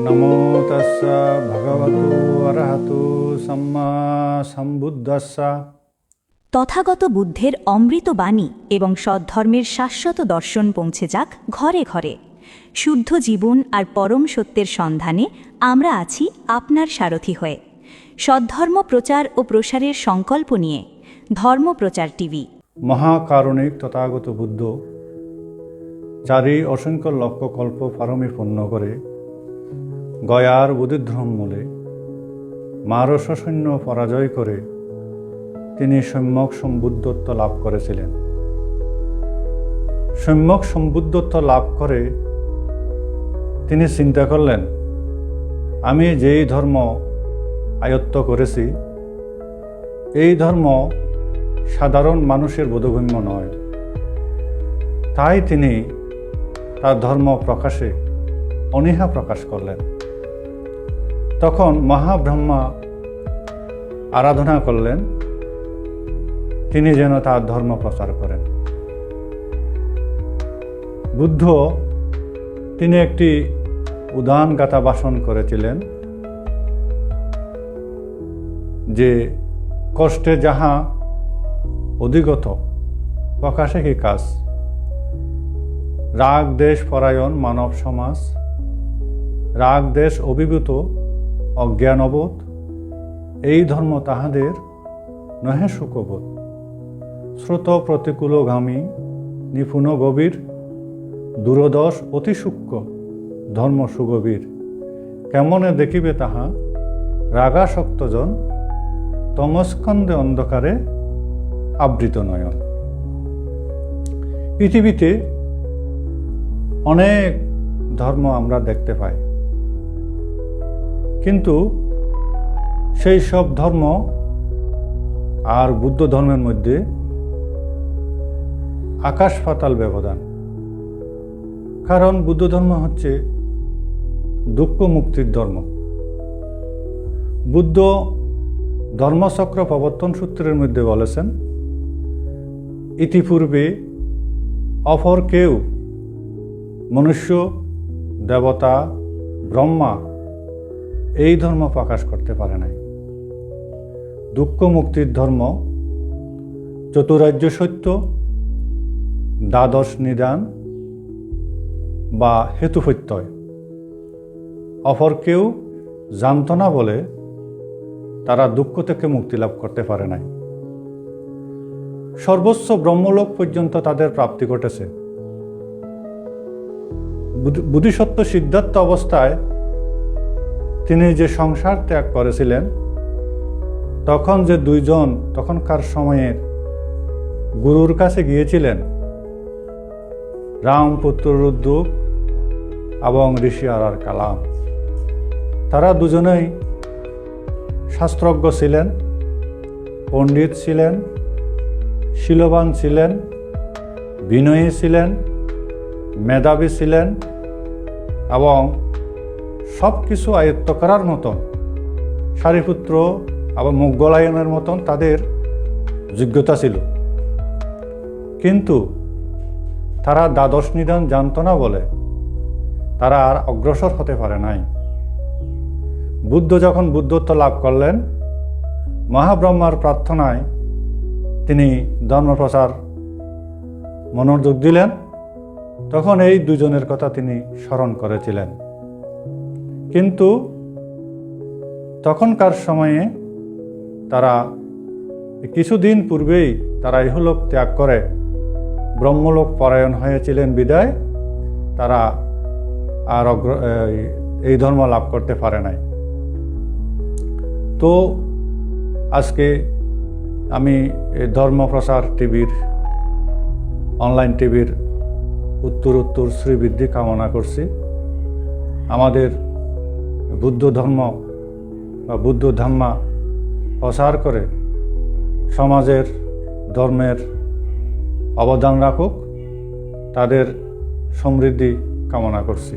নমো তস্য ভগবতো অরহতো সম্মা সম্বুদ্ধস্য। তথাগত বুদ্ধের অমৃত বাণী এবং সদ্ধর্মের শাশ্বত দর্শন পৌঁছে যাক ঘরে ঘরে। শুদ্ধ জীবন আর পরম সত্যের সন্ধানে আমরা আছি আপনার সারথি হয়ে। সদ্ধর্ম প্রচার ও প্রসারের সংকল্প নিয়ে ধর্মপ্রচার টিভি। মহাকারুণিক তথাগত বুদ্ধ চারি অসংখ্য লক্ষ কল্প পারমী পূর্ণ করে গয়ার বোধিধ্রম মূলে মারস সৈন্য পরাজয় করে তিনি সম্যক সম্বুদ্ধত্ব লাভ করেছিলেন। সম্যক সম্বুদ্ধত্ব লাভ করে তিনি চিন্তা করলেন, আমি যেই ধর্ম আয়ত্ত করেছি এই ধর্ম সাধারণ মানুষের বোধগম্য নয়। তাই তিনি তার ধর্ম প্রকাশে অনীহা প্রকাশ করলেন। তখন মহাব্রহ্মা আরাধনা করলেন তিনি যেন তার ধর্ম প্রচার করেন। বুদ্ধ তিনি একটি উদান গাথা ভাষণ করেছিলেন যে কষ্টে যাহা অধিগত প্রকাশে কি কাজ, রাগ দেশ পরায়ণ মানব সমাজ, রাগ দেশ অভিভূত অজ্ঞানবোধ, এই ধর্ম তাহাদের নহে সুখবোধ। স্রোত প্রতিকূলগামী নিপুণ গভীর, দূরদশ অতি সূক্ষ্ম ধর্ম সুগভীর। কেমনে দেখিবে তাহা রাগাসক্তজন, তমস্কন্ধে অন্ধকারে আবৃত নয়ন। পৃথিবীতে অনেক ধর্ম আমরা দেখতে পাই, কিন্তু সেই সব ধর্ম আর বুদ্ধ ধর্মের মধ্যে আকাশ পাতাল ব্যবধান। কারণ বুদ্ধ ধর্ম হচ্ছে দুঃখ মুক্তির ধর্ম। বুদ্ধ ধর্মচক্র প্রবর্তন সূত্রের মধ্যে বলেছেন, ইতিপূর্বে অপর কেউ মনুষ্য, দেবতা, ব্রহ্মা এই ধর্ম প্রকাশ করতে পারে নাই। দুঃখ মুক্তির ধর্ম চতুরার্য সত্য, দ্বাদশ নিদান বা হেতুপ্রত্যয় অপর কেউ জানত না বলে তারা দুঃখ থেকে মুক্তি লাভ করতে পারে নাই। সর্বোচ্চ ব্রহ্মলোক পর্যন্ত তাদের প্রাপ্তি ঘটেছে। বোধিসত্ত্ব সিদ্ধার্থ অবস্থায় তিনি যে সংসার ত্যাগ করেছিলেন, তখন যে দুইজন তখনকার সময়ের গুরুর কাছে গিয়েছিলেন, রামপুত্র রুদ্রক এবং ঋষি আর কালাম, তারা দুজনেই শাস্ত্রজ্ঞ ছিলেন, পণ্ডিত ছিলেন, শীলবান ছিলেন, বিনয়ী ছিলেন, মেধাবী ছিলেন এবং সব কিছু আয়ত্ত করার মতন সারিপুত্র এবং মোগলায়নের মতন তাদের যোগ্যতা ছিল। কিন্তু তারা দ্বাদশ নিদান জানত না বলে তারা আর অগ্রসর হতে পারে নাই। বুদ্ধ যখন বুদ্ধত্ব লাভ করলেন, মহাব্রহ্মার প্রার্থনায় তিনি ধর্মপ্রচার মনোযোগ দিলেন, তখন এই দুজনের কথা তিনি স্মরণ করেছিলেন। কিন্তু তখনকার সময়ে তারা কিছুদিন পূর্বেই তারা ইহলোক ত্যাগ করে ব্রহ্মলোক পরায়ণ হয়েছিলেন বিদায় তারা আর এই ধর্ম লাভ করতে পারে নাই। তো আজকে আমি এই ধর্মপ্রচার টিভির অনলাইন টিভির উত্তর শ্রীবৃদ্ধি কামনা করছি। আমাদের বুদ্ধ ধর্ম বা বুদ্ধ ধাম্মা প্রচার করে সমাজের ধর্মের অবদান রাখুক, তাদের সমৃদ্ধি কামনা করছি।